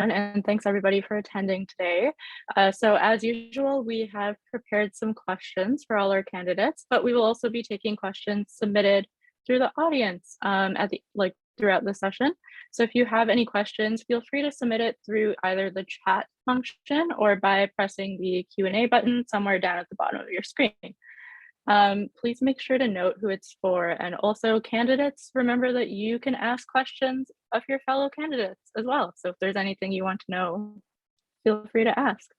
and thanks everybody for attending today. So as usual, we have prepared some questions for all our candidates, but we will also be taking questions submitted through the audience throughout the session. So if you have any questions, feel free to submit it through either the chat function or by pressing the Q&A button somewhere down at the bottom of your screen. Please make sure to note who it's for, and also candidates, remember that you can ask questions of your fellow candidates as well. So if there's anything you want to know, feel free to ask.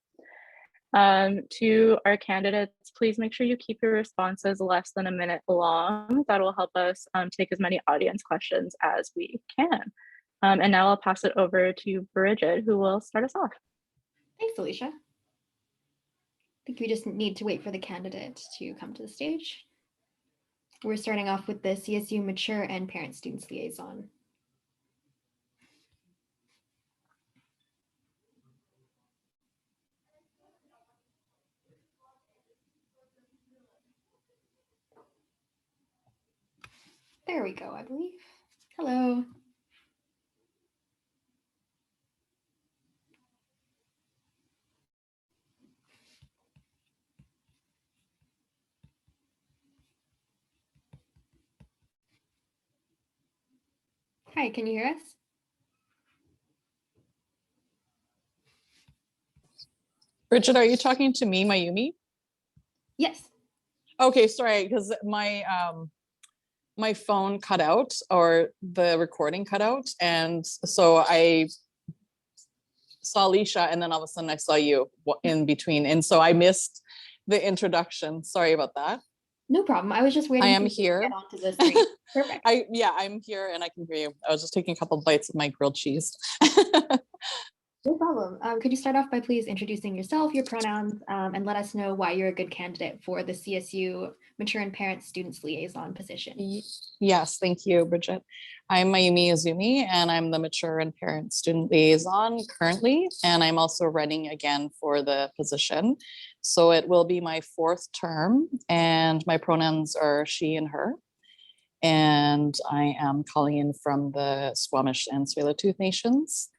To our candidates, please make sure you keep your responses less than a minute long. That will help us take as many audience questions as we can. And now I'll pass it over to Bridget, who will start us off. Thanks, Alicia. I think we just need to wait for the candidate to come to the stage. We're starting off with the CSU Mature and Parent-Students Liaison. There we go, I believe. Hello. Hi, can you hear us? Bridget, are you talking to me, Mayumi? Yes. Okay, sorry, because my my phone cut out, or the recording cut out, and so I saw Alicia, and then all of a sudden I saw you in between, and so I missed the introduction. Sorry about that. No problem. I was just waiting. I am here. Get onto the screen. Perfect. I'm here and I can hear you. I was just taking a couple of bites of my grilled cheese. No problem. Could you start off by please introducing yourself, your pronouns, and let us know why you're a good candidate for the CSU Mature and Parent-Students Liaison position? Yes, thank you, Bridget. I'm Mayumi Izumi, and I'm the Mature and Parent-Student Liaison currently, and I'm also running again for the position. So it will be my 4th term, and my pronouns are she and her. And I am calling in from the Squamish and Tsleil-Waututh Nations.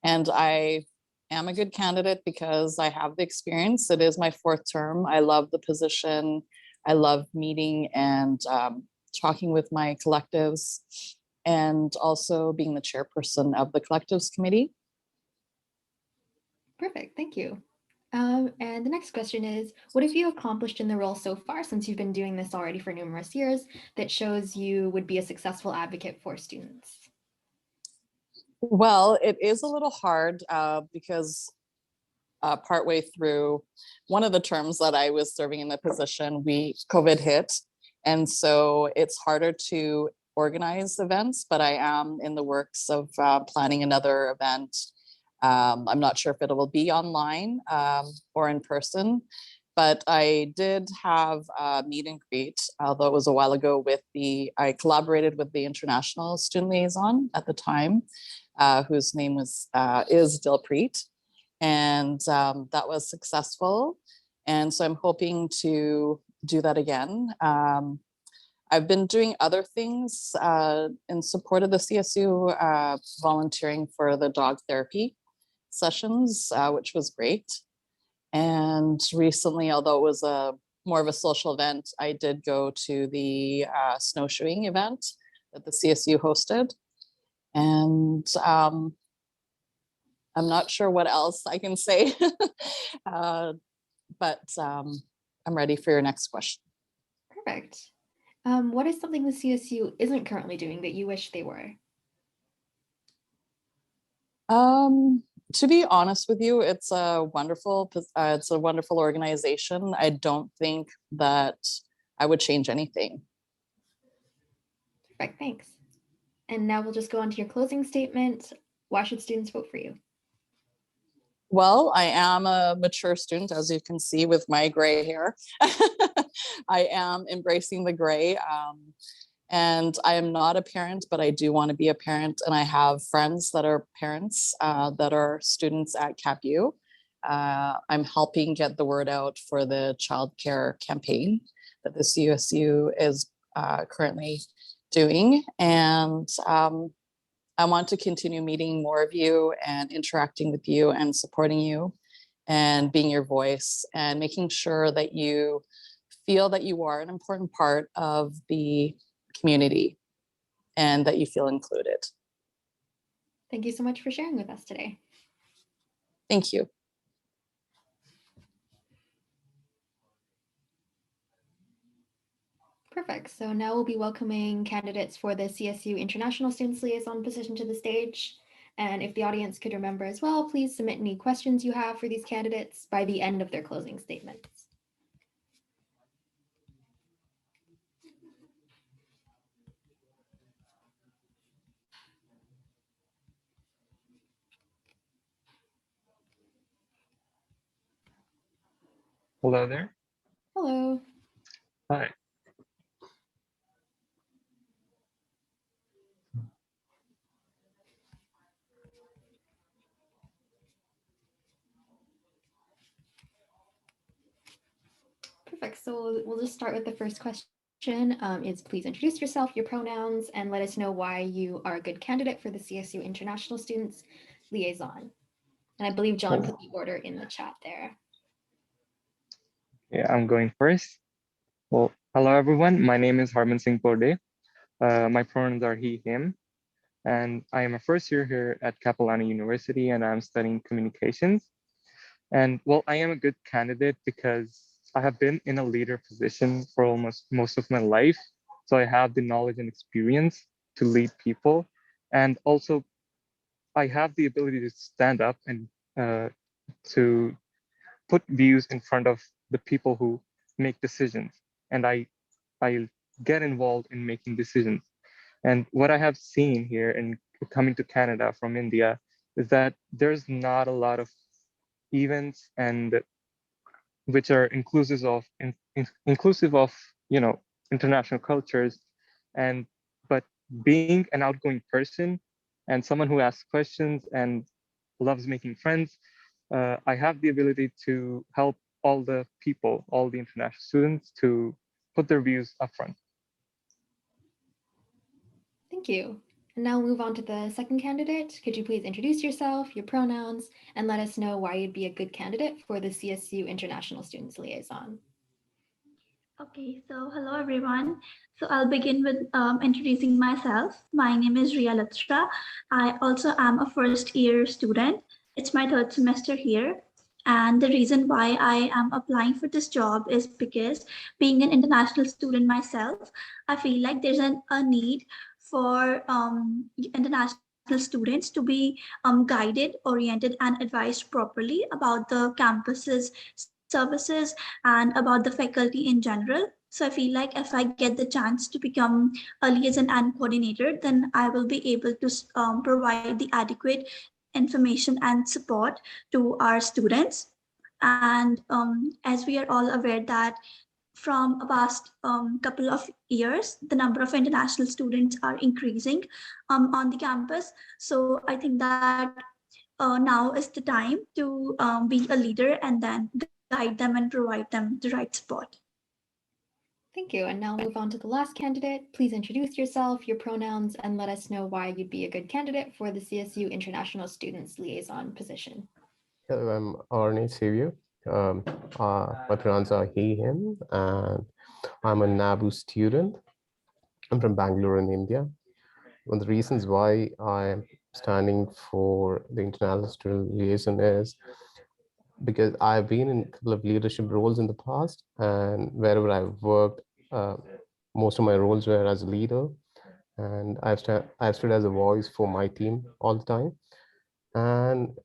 And I am a good candidate because I have the experience. It is my 4th term. I love the position. I love meeting and talking with my collectives, and also being the chairperson of the collectives committee. Perfect, thank you. And the next question is, what have you accomplished in the role so far, since you've been doing this already for numerous years, that shows you would be a successful advocate for students? Well, it is a little hard because partway through one of the terms that I was serving in the position, COVID hit. And so it's harder to organize events, but I am in the works of planning another event. I'm not sure if it will be online or in person, but I did have a meet and greet, although it was a while ago, I collaborated with the International Student Liaison at the time, whose name is Dilpreet. And that was successful. And so I'm hoping to do that again. I've been doing other things in support of the CSU, volunteering for the dog therapy sessions, which was great. And recently, although it was more of a social event, I did go to the snowshoeing event that the CSU hosted. And I'm not sure what else I can say, but I'm ready for your next question. Perfect. What is something the CSU isn't currently doing that you wish they were? To be honest with you, it's a wonderful organization. I don't think that I would change anything. Perfect, thanks. And now we'll just go on to your closing statement. Why should students vote for you? Well, I am a mature student, as you can see with my gray hair. I am embracing the gray. And I am not a parent, but I do want to be a parent. And I have friends that are parents that are students at CapU. I'm helping get the word out for the childcare campaign that the CSU is currently doing. And I want to continue meeting more of you and interacting with you and supporting you and being your voice and making sure that you feel that you are an important part of the community and that you feel included. Thank you so much for sharing with us today. Thank you. Perfect. So now we'll be welcoming candidates for the CSU International Students Liaison position to the stage. And if the audience could remember as well, please submit any questions you have for these candidates by the end of their closing statements. Hello there. Hello. Hi. Perfect. So we'll just start with the first question. Is please introduce yourself, your pronouns, and let us know why you are a good candidate for the CSU International Students Liaison. And I believe John put the order in the chat there. Yeah, I'm going first. Well, hello everyone. My name is Harman Singh Porde. My pronouns are he, him, and I am a first year here at Capilano University, and I'm studying communications. And well, I am a good candidate because I have been in a leader position for almost most of my life. So I have the knowledge and experience to lead people. And also I have the ability to stand up and to put views in front of the people who make decisions. And I get involved in making decisions. And what I have seen here in coming to Canada from India is that there's not a lot of events and which are inclusive of international cultures, and but being an outgoing person and someone who asks questions and loves making friends, I have the ability to help all the people, all the international students, to put their views up front. Thank you. And now we'll move on to the second candidate. Could you please introduce yourself, your pronouns, and let us know why you'd be a good candidate for the CSU International Students Liaison? Okay, so hello everyone. So I'll begin with introducing myself. My name is Ria Latra. I also am a first year student. It's my third semester here. And the reason why I am applying for this job is because being an international student myself, I feel like there's a need for international students to be guided, oriented, and advised properly about the campus's services and about the faculty in general. So I feel like if I get the chance to become a liaison and coordinator, then I will be able to provide the adequate information and support to our students. And as we are all aware that from a past couple of years, the number of international students are increasing on the campus. So I think that now is the time to be a leader and then guide them and provide them the right support. Thank you. And now move on to the last candidate. Please introduce yourself, your pronouns, and let us know why you'd be a good candidate for the CSU International Students Liaison position. Hello, I'm Arne Xavier. My pronouns are he, him, and I'm a NABU student. I'm from Bangalore in India. One of the reasons why I'm standing for the International Student Liaison is because I've been in a couple of leadership roles in the past, and wherever I've worked, most of my roles were as a leader, and I've stood as a voice for my team all the time. And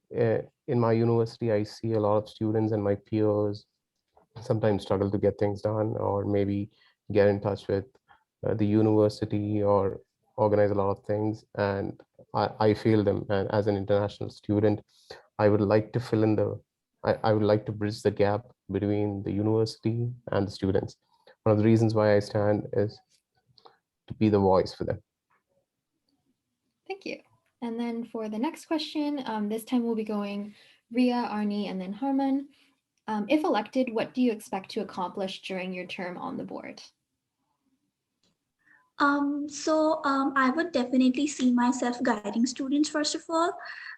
in my university, I see a lot of students and my peers sometimes struggle to get things done, or maybe get in touch with the university or organize a lot of things. And I feel them. And as an international student, I would like to fill in I would like to bridge the gap between the university and the students. One of the reasons why I stand is to be the voice for them. Thank you. And then for the next question, this time we'll be going Ria, Arnie, and then Harman. If elected, what do you expect to accomplish during your term on the board? I would definitely see myself guiding students first of all,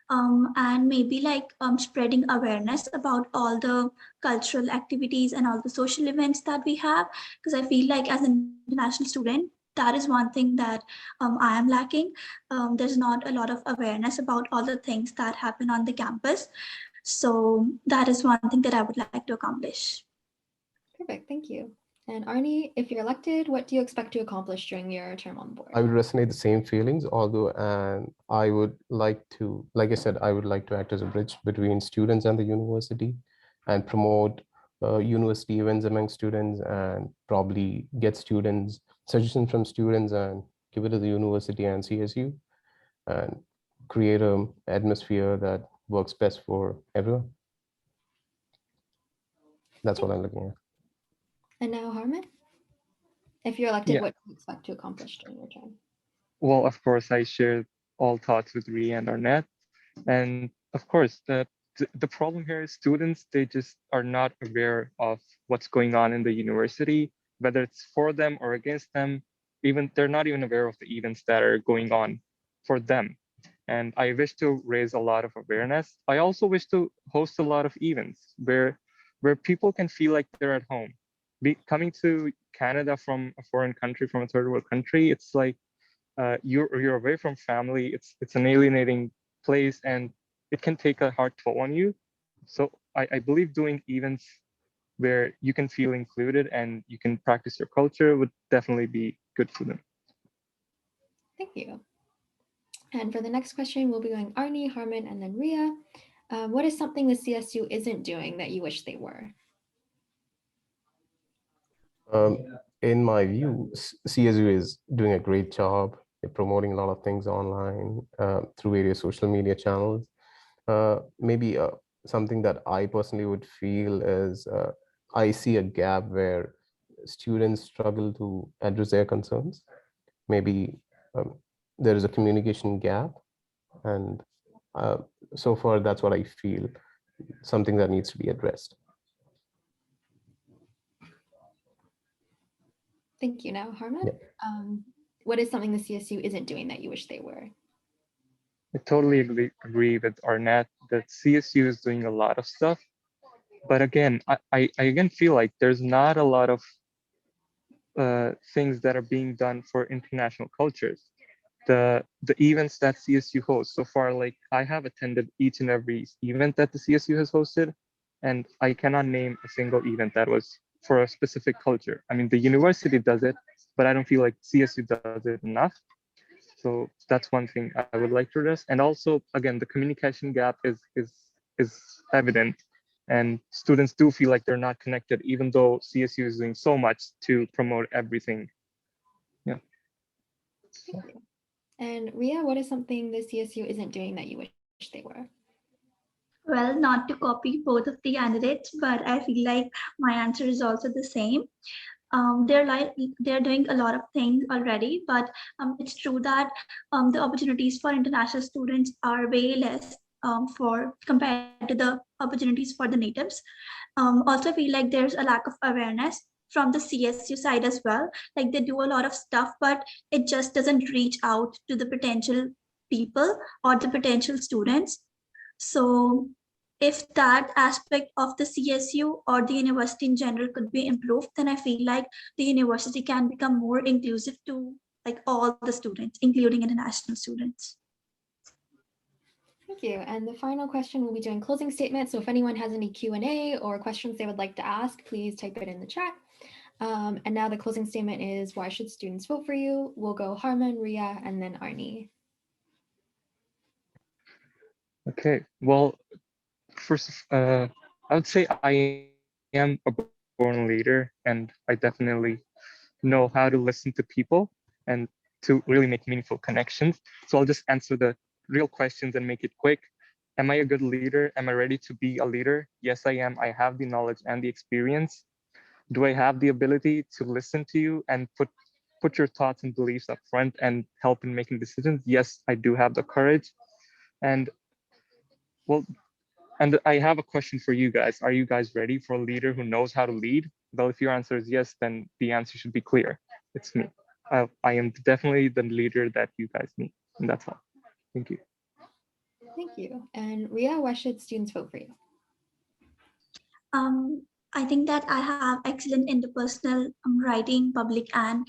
and maybe like spreading awareness about all the cultural activities and all the social events that we have. Because I feel like as an international student, that is one thing that I am lacking. There's not a lot of awareness about all the things that happen on the campus. So that is one thing that I would like to accomplish. Perfect, thank you. And Arnie, if you're elected, what do you expect to accomplish during your term on board? I would resonate the same feelings, although, and I would like to, like I said, I would like to act as a bridge between students and the university and promote university events among students and probably get students, suggestions from students and give it to the university and CSU and create an atmosphere that works best for everyone. That's what I'm looking at. And now Harman, if you're elected, Yeah. what do you expect to accomplish during your term? Well, of course, I share all thoughts with Ria and Arnett. And of course, the problem here is students, they just are not aware of what's going on in the university, whether it's for them or against them. Even they're not even aware of the events that are going on for them. And I wish to raise a lot of awareness. I also wish to host a lot of events where people can feel like they're at home. Coming to Canada from a foreign country, from a third world country, it's like you're away from family. It's an alienating place, and it can take a hard toll on you. So I believe doing events where you can feel included and you can practice your culture would definitely be good for them. Thank you. And for the next question, we'll be going Arnie, Harman, and then Ria. What is something the CSU isn't doing that you wish they were? In my view, CSU is doing a great job at promoting a lot of things online through various social media channels. Maybe something that I personally would feel is I see a gap where students struggle to address their concerns. Maybe there is a communication gap, and so far that's what I feel, something that needs to be addressed. Thank you. Now, Harman, Yeah. what is something the CSU isn't doing that you wish they were? I totally agree with Arnett that CSU is doing a lot of stuff. But again, I again feel like there's not a lot of things that are being done for international cultures. The events that CSU hosts so far, like I have attended each and every event that the CSU has hosted, and I cannot name a single event that was for a specific culture. I mean, the university does it, but I don't feel like CSU does it enough. So that's one thing I would like to address. And also, again, the communication gap is evident, and students do feel like they're not connected, even though CSU is doing so much to promote everything. Yeah. Thank you. And Ria, what is something the CSU isn't doing that you wish they were? Well, not to copy both of the candidates, but I feel like my answer is also the same. They're doing a lot of things already, but it's true that the opportunities for international students are way less for compared to the opportunities for the natives. Also feel like there's a lack of awareness from the CSU side as well. Like they do a lot of stuff, but it just doesn't reach out to the potential people or the potential students. So if that aspect of the CSU or the university in general could be improved, then I feel like the university can become more inclusive to like all the students, including international students. Thank you. And the final question, we'll be doing closing statements. So if anyone has any Q&A or questions they would like to ask, please type it in the chat. And now the closing statement is, why should students vote for you? We'll go Harman, Ria, and then Arnie. Okay. Well, first, I would say I am a born leader, and I definitely know how to listen to people and to really make meaningful connections. So I'll just answer the real questions and make it quick. Am I a good leader? Am I ready to be a leader? Yes, I am. I have the knowledge and the experience. Do I have the ability to listen to you and put your thoughts and beliefs up front and help in making decisions? Yes, I do have the courage. And well, and I have a question for you guys. Are you guys ready for a leader who knows how to lead? Well, if your answer is yes, then the answer should be clear. It's me. I am definitely the leader that you guys need. And that's all. Thank you. Thank you. And Ria, why should students vote for you? I think that I have excellent interpersonal writing, public, and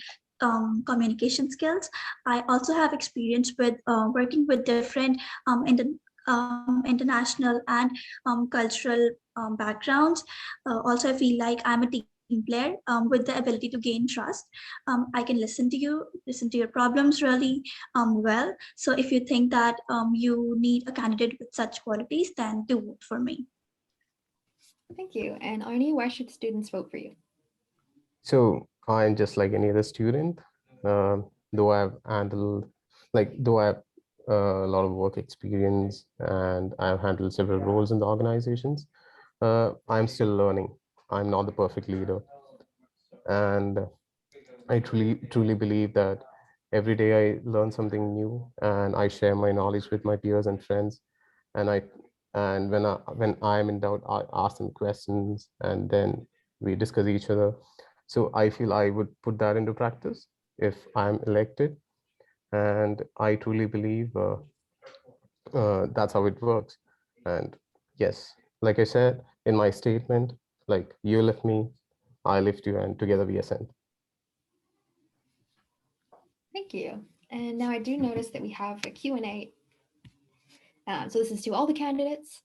communication skills. I also have experience with working with different international and cultural backgrounds. Also, I feel like I'm a team player with the ability to gain trust. I can listen to your problems really well. So if you think that you need a candidate with such qualities, then do vote for me. Thank you. And Arnie, why should students vote for you? So I'm just like any other student, though I've handled, though I have a lot of work experience and I've handled several roles in the organizations, I'm still learning. I'm not the perfect leader. And I truly believe that every day I learn something new and I share my knowledge with my peers and friends. And when I'm in doubt, I ask them questions and then we discuss each other. So I feel I would put that into practice if I'm elected. And I truly believe that's how it works. And yes, like I said in my statement, like you lift me, I lift you, and together we ascend. Thank you. And now I do notice that we have a Q&A. So this is to all the candidates.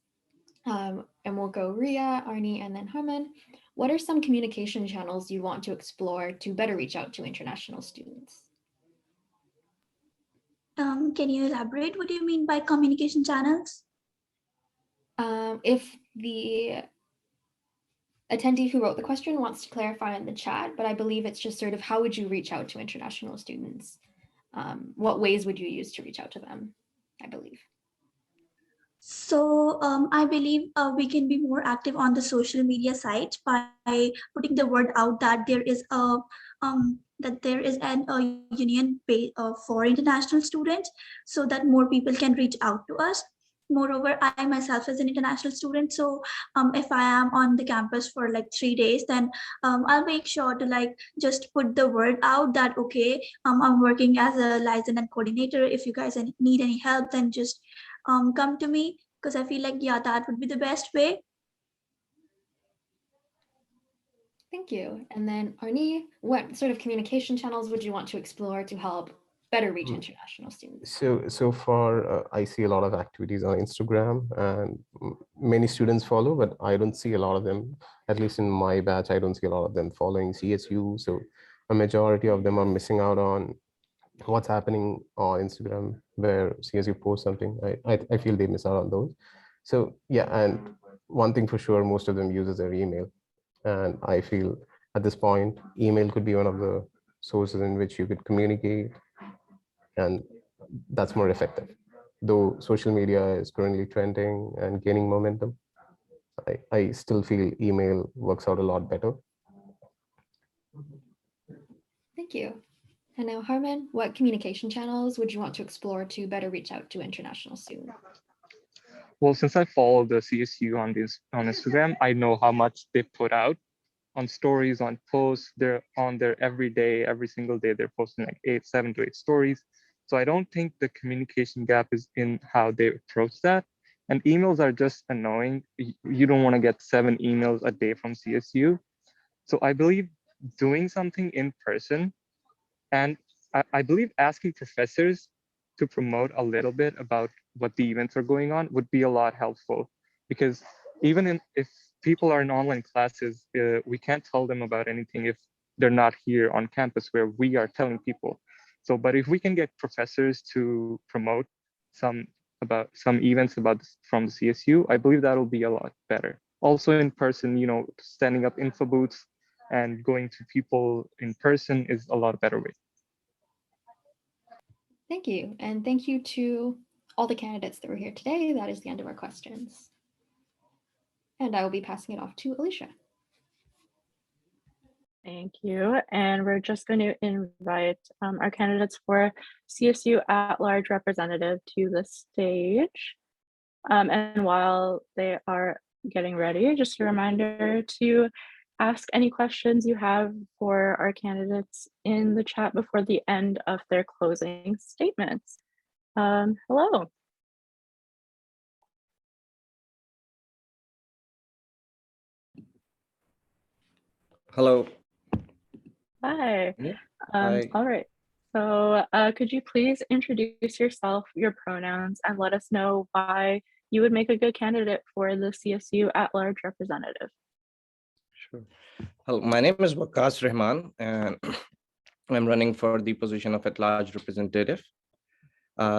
And we'll go Ria, Arnie, and then Harman. What are some communication channels you want to explore to better reach out to international students? Can you elaborate what do you mean by communication channels? If the attendee who wrote the question wants to clarify in the chat, but I believe it's just sort of how would you reach out to international students? What ways would you use to reach out to them, I believe? So I believe we can be more active on the social media site by putting the word out that there is a union for international students, so that more people can reach out to us. Moreover, I myself as an international student, so if I am on the campus for like 3 days, then I'll make sure to like just put the word out that okay, I'm working as a liaison and coordinator. If you guys need any help, then just come to me, because I feel like, yeah, that would be the best way. Thank you. And then Arnie, what sort of communication channels would you want to explore to help better reach international students? So far, I see a lot of activities on Instagram, and many students follow, but I don't see a lot of them. At least in my batch, I don't see a lot of them following CSU. So a majority of them are missing out on what's happening on Instagram, where CSU posts something. I feel they miss out on those. So yeah, and one thing for sure, most of them uses their email, and I feel at this point, email could be one of the sources in which you could communicate, and that's more effective. Though social media is currently trending and gaining momentum, I still feel email works out a lot better. Thank you. And now Harman, what communication channels would you want to explore to better reach out to international students? Well, since I follow the CSU on Instagram, I know how much they put out on stories, on posts. They're on there every day, every single day. They're posting like 7 to 8 stories. So I don't think the communication gap is in how they approach that. And emails are just annoying. You don't want to get 7 emails a day from CSU. So I believe doing something in person, and I believe asking professors to promote a little bit about what the events are going on would be a lot helpful, because if people are in online classes, we can't tell them about anything if they're not here on campus where we are telling people. So, but if we can get professors to promote some events from the CSU, I believe that'll be a lot better. Also in person, standing up info booths and going to people in person is a lot better way. Thank you. And thank you to all the candidates that were here today. That is the end of our questions. And I will be passing it off to Alicia. Thank you. And we're just going to invite our candidates for CSU at-large representative to the stage. And while they are getting ready, just a reminder to ask any questions you have for our candidates in the chat before the end of their closing statements. Hello. Hello. Hi. Yeah. Hi. All right. So could you please introduce yourself, your pronouns, and let us know why you would make a good candidate for the CSU at-large representative? Sure. Hello, my name is Waqas Rahman, and I'm running for the position of at-large representative.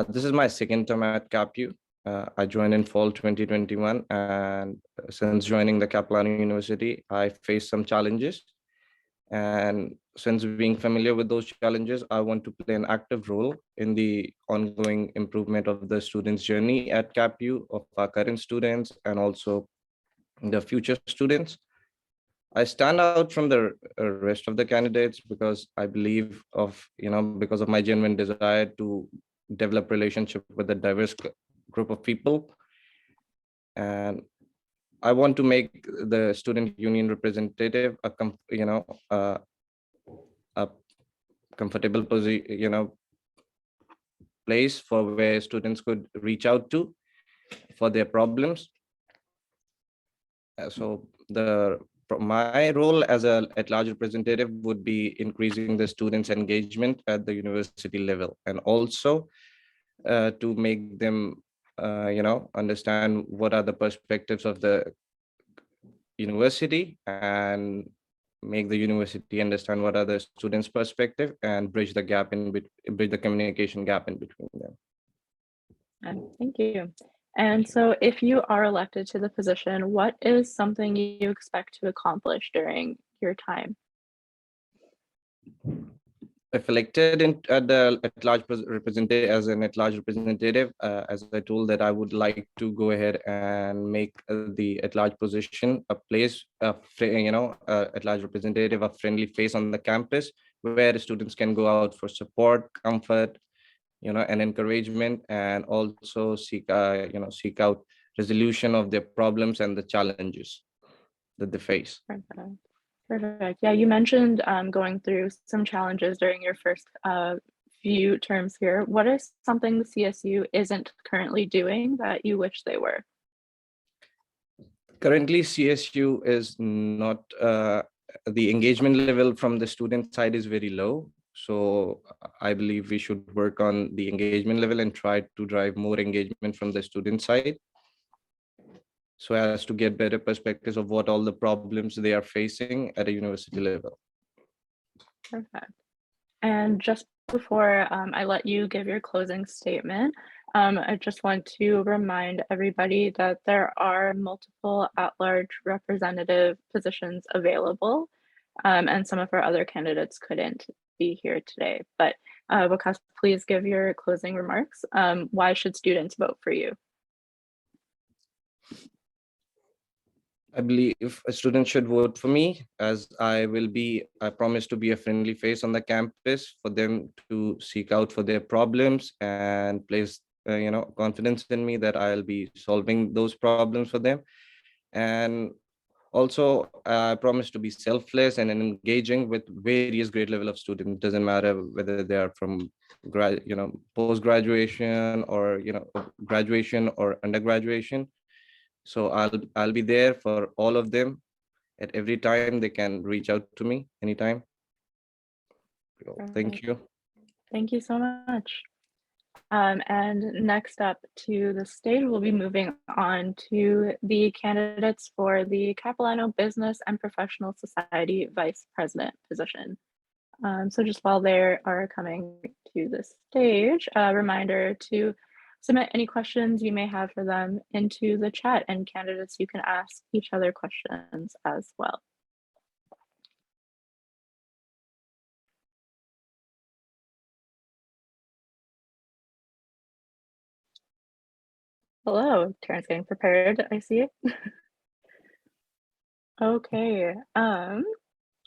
This is my second term at CapU. I joined in fall 2021, and since joining the Capilano University, I faced some challenges. And since being familiar with those challenges, I want to play an active role in the ongoing improvement of the students' journey at CapU, of our current students, and also the future students. I stand out from the rest of the candidates because I believe because of my genuine desire to develop relationship with a diverse group of people. And I want to make the student union representative a comfortable position, place for where students could reach out to for their problems. So my role as a at-large representative would be increasing the students' engagement at the university level, and also to make them understand what are the perspectives of the university, and make the university understand what are the students' perspective, and bridge the communication gap in between them. Thank you. And so if you are elected to the position, what is something you expect to accomplish during your time? If elected as an at-large representative, as I told that I would like to go ahead and make the at-large position a place, at-large representative, a friendly face on the campus where students can go out for support, comfort, and encouragement, and also seek out resolution of their problems and the challenges that they face. Perfect. Perfect. Yeah, you mentioned going through some challenges during your first few terms here. What is something the CSU isn't currently doing that you wish they were? Currently, CSU is not, the engagement level from the student side is very low. So I believe we should work on the engagement level and try to drive more engagement from the student side, so as to get better perspectives of what all the problems they are facing at a university level. Perfect. And just before I let you give your closing statement, I just want to remind everybody that there are multiple at-large representative positions available, and some of our other candidates couldn't be here today. But Waqas, please give your closing remarks. Why should students vote for you? I believe a student should vote for me, as I promise to be a friendly face on the campus for them to seek out for their problems, and place confidence in me that I'll be solving those problems for them. And also, I promise to be selfless and engaging with various grade level of students. It doesn't matter whether they are from post graduation, or graduation or undergraduation. So I'll be there for all of them at every time. They can reach out to me anytime. Thank you. Thank you so much. And next up to the stage, we'll be moving on to the candidates for the Capilano Business and Professional Society Vice President position. So just while they are coming to the stage, a reminder to submit any questions you may have for them into the chat, and candidates, you can ask each other questions as well. Hello, Terrence getting prepared, I see. Okay,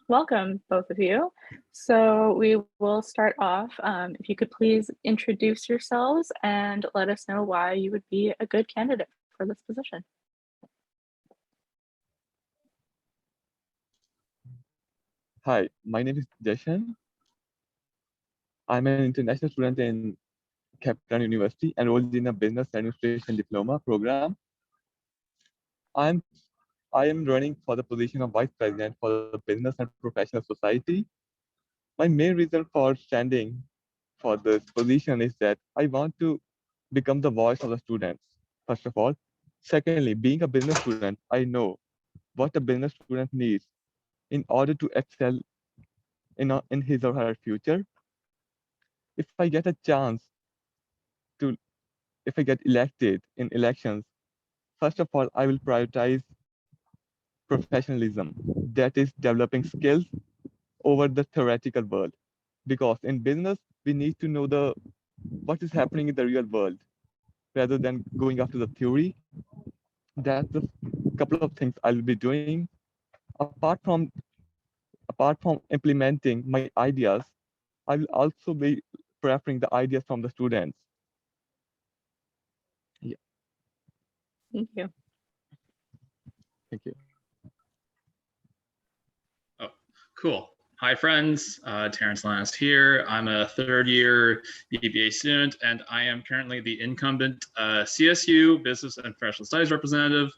welcome both of you. So we will start off. If you could please introduce yourselves and let us know why you would be a good candidate for this position. Hi, my name is Deshan. I'm an international student in Capilano University, enrolled in a business administration diploma program. I'm I am running for the position of vice president for the business and professional society. My main reason for standing for this position is that I want to become the voice of the students, first of all. Secondly, being a business student, I know what a business student needs in order to excel in his or her future. If I get a chance to, if I get elected in elections, first of all, I will prioritize professionalism, that is developing skills over the theoretical world. Because in business, we need to know what is happening in the real world rather than going after the theory. That's the couple of things I'll be doing. Apart from implementing my ideas, I will also be preferring the ideas from the students. Yeah, Thank you. thank you. Oh, cool. Hi, friends. Terrence Lannis here. I'm a third-year BBA student, and I am currently the incumbent CSU Business and Professional Studies representative.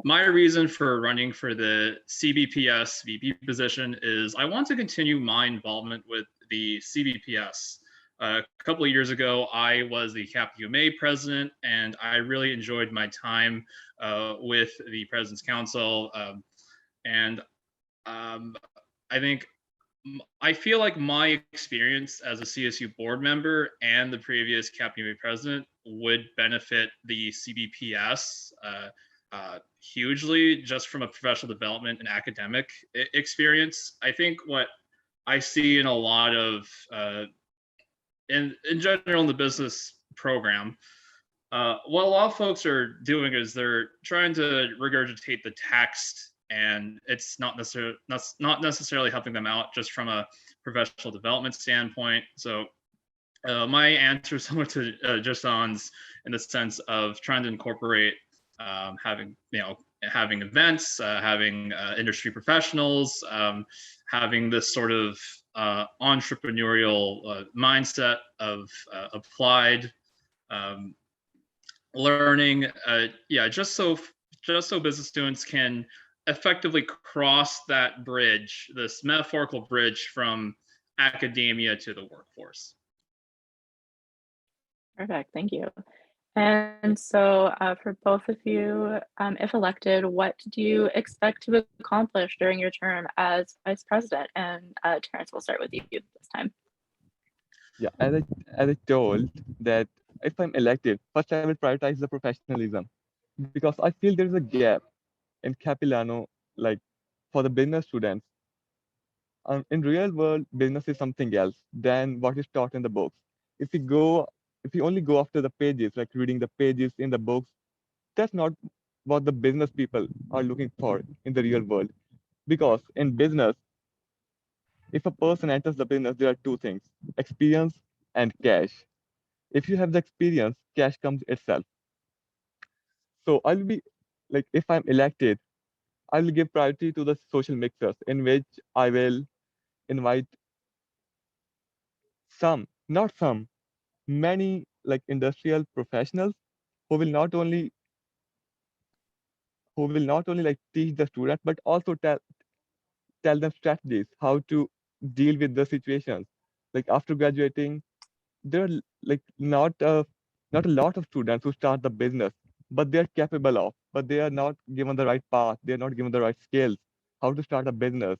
My reason for running for the CBPS VP position is I want to continue my involvement with the CBPS. A couple of years ago, I was the CapUMA president, and I really enjoyed my time with the President's Council. I feel like my experience as a CSU board member and the previous CapUMA president would benefit the CBPS hugely just from a professional development and academic experience. I think what I see in a lot of, in general in the business program, what a lot of folks are doing is they're trying to regurgitate the text, and it's not necessarily helping them out just from a professional development standpoint. So my answer is similar to Jasan's in the sense of trying to incorporate having events, having industry professionals, having this sort of entrepreneurial mindset of applied learning, just so business students can effectively cross that bridge, this metaphorical bridge from academia to the workforce. Perfect, thank you. And so for both of you, if elected, what do you expect to accomplish during your term as vice president? And Terrence, we'll start with you this time. Yeah, as I told that if I'm elected, first I will prioritize the professionalism because I feel there's a gap in Capilano, like for the business students. In real world, business is something else than what is taught in the books. If you only go after the pages, like reading the pages in the books, that's not what the business people are looking for in the real world. Because in business, if a person enters the business, there are two things: experience and cash. If you have the experience, cash comes itself. So I'll be like, if I'm elected, I will give priority to the social mixers in which I will invite not some, many like industrial professionals who will not only like teach the students, but also tell them strategies, how to deal with the situations. Like after graduating, there are like not a lot of students who start the business, but they're capable of, but they are not given the right path, they're not given the right skills, how to start a business.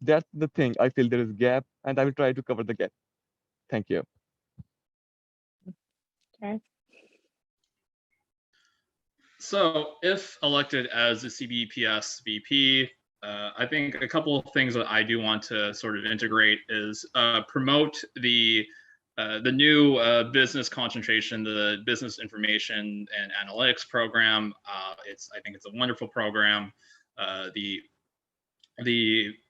That's the thing I feel there is gap, and I will try to cover the gap. Thank you. Okay. So if elected as a CBPS VP, I think a couple of things that I do want to sort of integrate is promote the new business concentration, the business information and analytics program. I think it's a wonderful program. The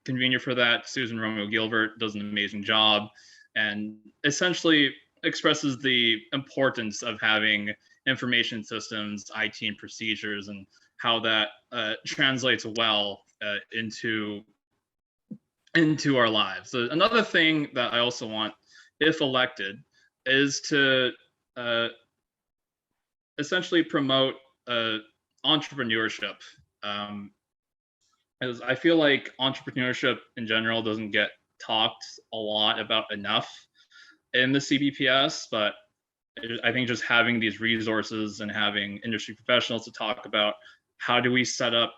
convener for that, Susan Romeo Gilbert, does an amazing job and essentially expresses the importance of having information systems, IT and procedures, and how that translates well into into our lives. So another thing that I also want, if elected, is to essentially promote entrepreneurship. As I feel like entrepreneurship in general doesn't get talked a lot about enough in the CBPS, but I think just having these resources and having industry professionals to talk about how do you set up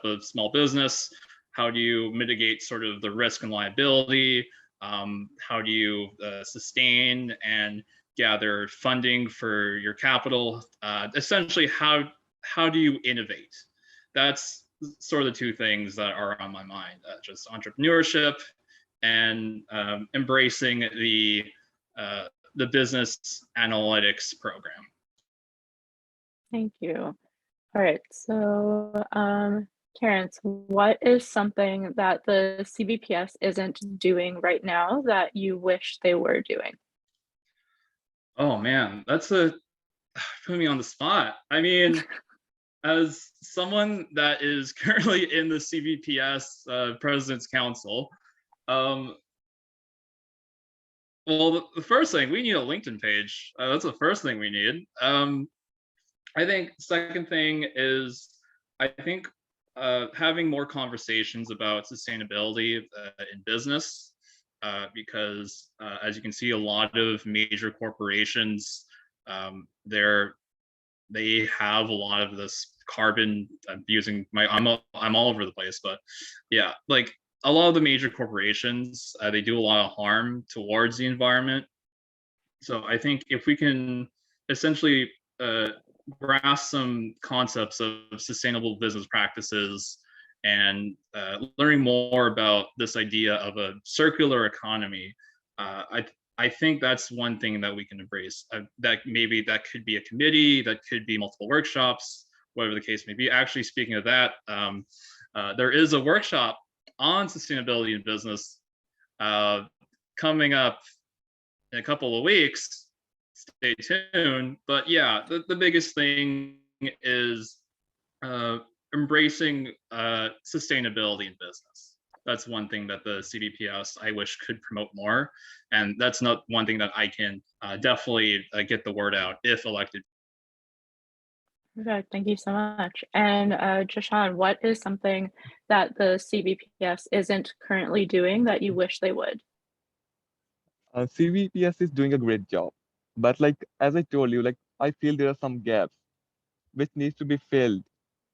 a small business, how do you mitigate sort of the risk and liability, how do you sustain and gather funding for your capital, essentially how do you innovate? That's sort of the two things that are on my mind, just entrepreneurship and embracing the business analytics program. Thank you. All right, so Terrence, what is something that the CBPS isn't doing right now that you wish they were doing? Oh man, that's putting me on the spot. I mean, as someone that is currently in the CBPS President's Council, well, the first thing, we need a LinkedIn page. That's the first thing we need. I think second thing is, I think having more conversations about sustainability in business, because as you can see, a lot of major corporations, they have a lot of this carbon. I'm all over the place, but yeah, like a lot of the major corporations, they do a lot of harm towards the environment. So I think if we can essentially grasp some concepts of sustainable business practices and learning more about this idea of a circular economy, I think that's one thing that we can embrace. That could be a committee, that could be multiple workshops, whatever the case may be. Actually, speaking of that, there is a workshop on sustainability in business coming up in a couple of weeks. Stay tuned. But yeah, the biggest thing is embracing sustainability in business. That's one thing that the CBPS I wish could promote more, and that's not one thing that I can definitely get the word out if elected. Okay, thank you so much. And Jashan, what is something that the CBPS isn't currently doing that you wish they would? CVPS is doing a great job, but like as I told you, like I feel there are some gaps which needs to be filled.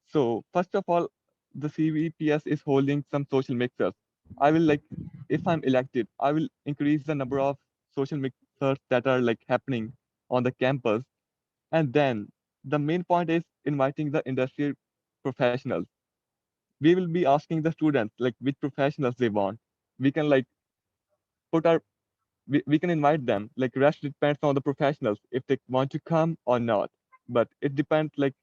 So first of all, the CVPS is holding some social mixers. I will like, if I'm elected, I will increase the number of social mixers that are like happening on the campus. And then the main point is inviting the industry professionals. We will be asking the students like which professionals they want. We can like put our we can invite them. Like rest depends on the professionals if they want to come or not. But it depends like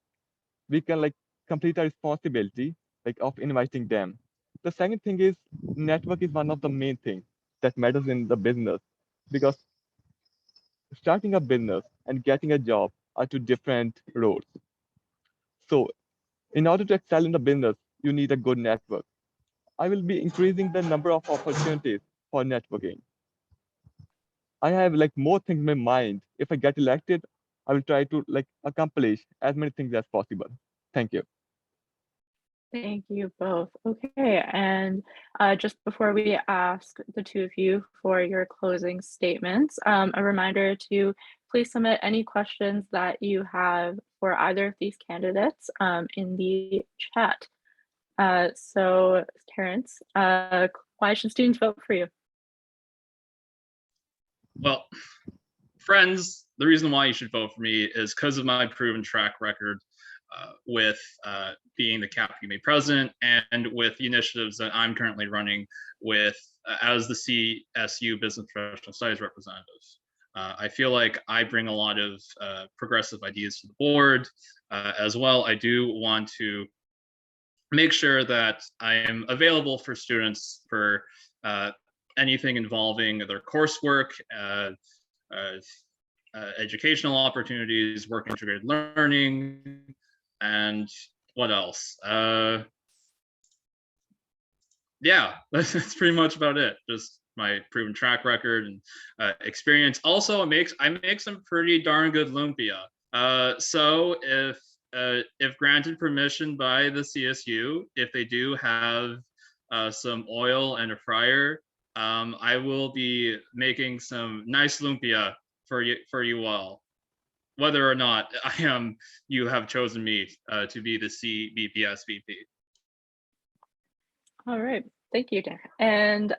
we can like complete our responsibility like of inviting them. The second thing is network is one of the main things that matters in the business because starting a business and getting a job are two different roads. So in order to excel in the business, you need a good network. I will be increasing the number of opportunities for networking. I have like more things in my mind. If I get elected, I will try to like accomplish as many things as possible. Thank you. Thank you both. Okay, and just before we ask the two of you for your closing statements, a reminder to please submit any questions that you have for either of these candidates in the chat. So, Terrence, why should students vote for you? Well, friends, the reason why you should vote for me is because of my proven track record with being the CapUMA president and with the initiatives that I'm currently running with as the CSU Business Professional Studies representative. I feel like I bring a lot of progressive ideas to the board. As well, I do want to make sure that I am available for students for anything involving their coursework, educational opportunities, work integrated learning, and what else? yeah, that's pretty much about it. Just my proven track record and experience. Also, I make some pretty darn good lumpia. So if granted permission by the CSU, if they do have some oil and a fryer, I will be making some nice lumpia for you all. Whether or not you have chosen me to be the CBPS VP. All right, thank you, Dan. And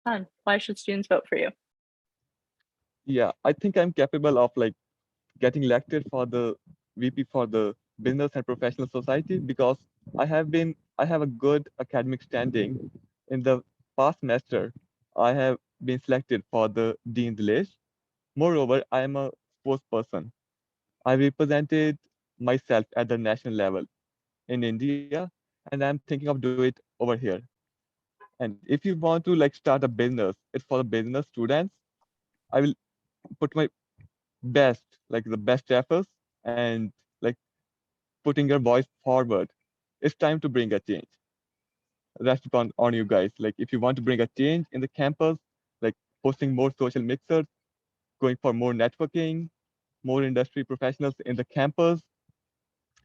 John, why should students vote for you? Yeah, I think I'm capable of like getting elected for the VP for the business and professional society because I have a good academic standing. In the past semester, I have been selected for the Dean's List. Moreover, I am a spokesperson. I represented myself at the national level in India, and I'm thinking of doing it over here. And if you want to like start a business, it's for the business students. I will put my best, like the best efforts, and like putting your voice forward. It's time to bring a change. That's on you guys. Like if you want to bring a change in the campus, like posting more social mixers, going for more networking, more industry professionals in the campus,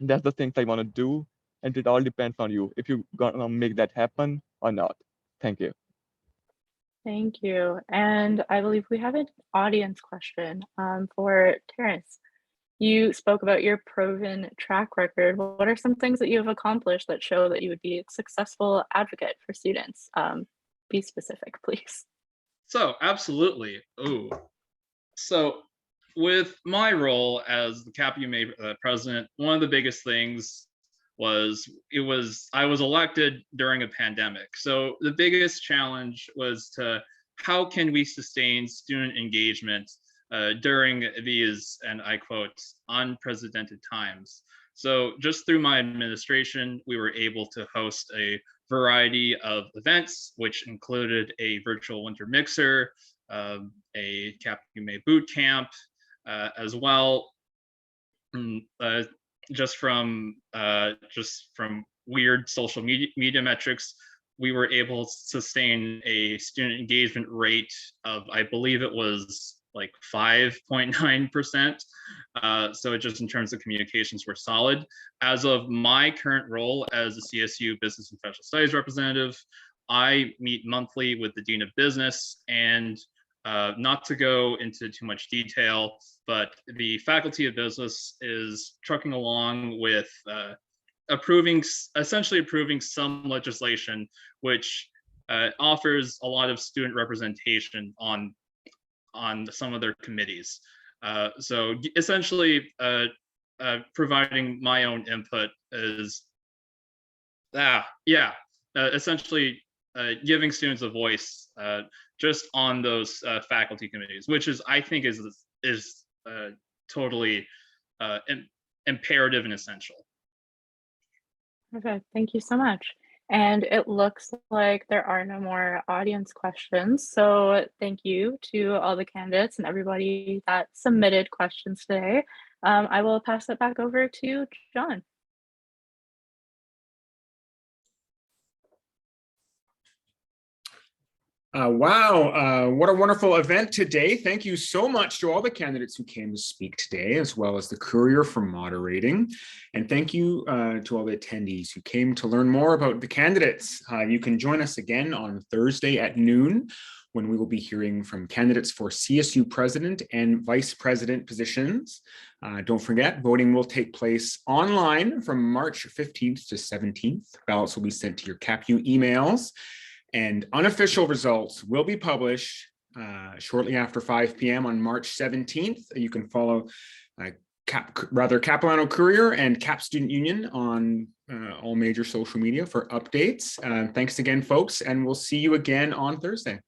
that's the things I want to do. And it all depends on you if you're gonna make that happen or not. Thank you. Thank you. And I believe we have an audience question for Terrence. You spoke about your proven track record. What are some things that you have accomplished that show that you would be a successful advocate for students? Be specific, please. So absolutely. Oh, so with my role as the CapUMA president, one of the biggest things I was elected during a pandemic. So the biggest challenge was how can we sustain student engagement during these, and I quote, unprecedented times. So just through my administration, we were able to host a variety of events, which included a virtual winter mixer, a CapUMA boot camp, as well. Just from weird social media metrics, we were able to sustain a student engagement rate of, I believe it was like 5.9%. So just in terms of communications, we're solid. As of my current role as a CSU Business and Professional Studies representative, I meet monthly with the Dean of Business, and not to go into too much detail, but the Faculty of Business is trucking along with essentially approving some legislation which offers a lot of student representation on some of their committees. So essentially providing my own input is, essentially giving students a voice just on those faculty committees, which I think is totally imperative and essential. Okay, thank you so much. And it looks like there are no more audience questions. So thank you to all the candidates and everybody that submitted questions today. I will pass it back over to John. Wow, what a wonderful event today. Thank you so much to all the candidates who came to speak today, as well as the Courier for moderating. And thank you to all the attendees who came to learn more about the candidates. You can join us again on Thursday at noon, when we will be hearing from candidates for CSU president and vice president positions. Don't forget, voting will take place online from March 15th to 17th. Ballots will be sent to your CapU emails. And unofficial results will be published shortly after 5 p.m. on March 17th. You can follow Capilano Courier and Cap Student Union on all major social media for updates. Thanks again, folks, and we'll see you again on Thursday.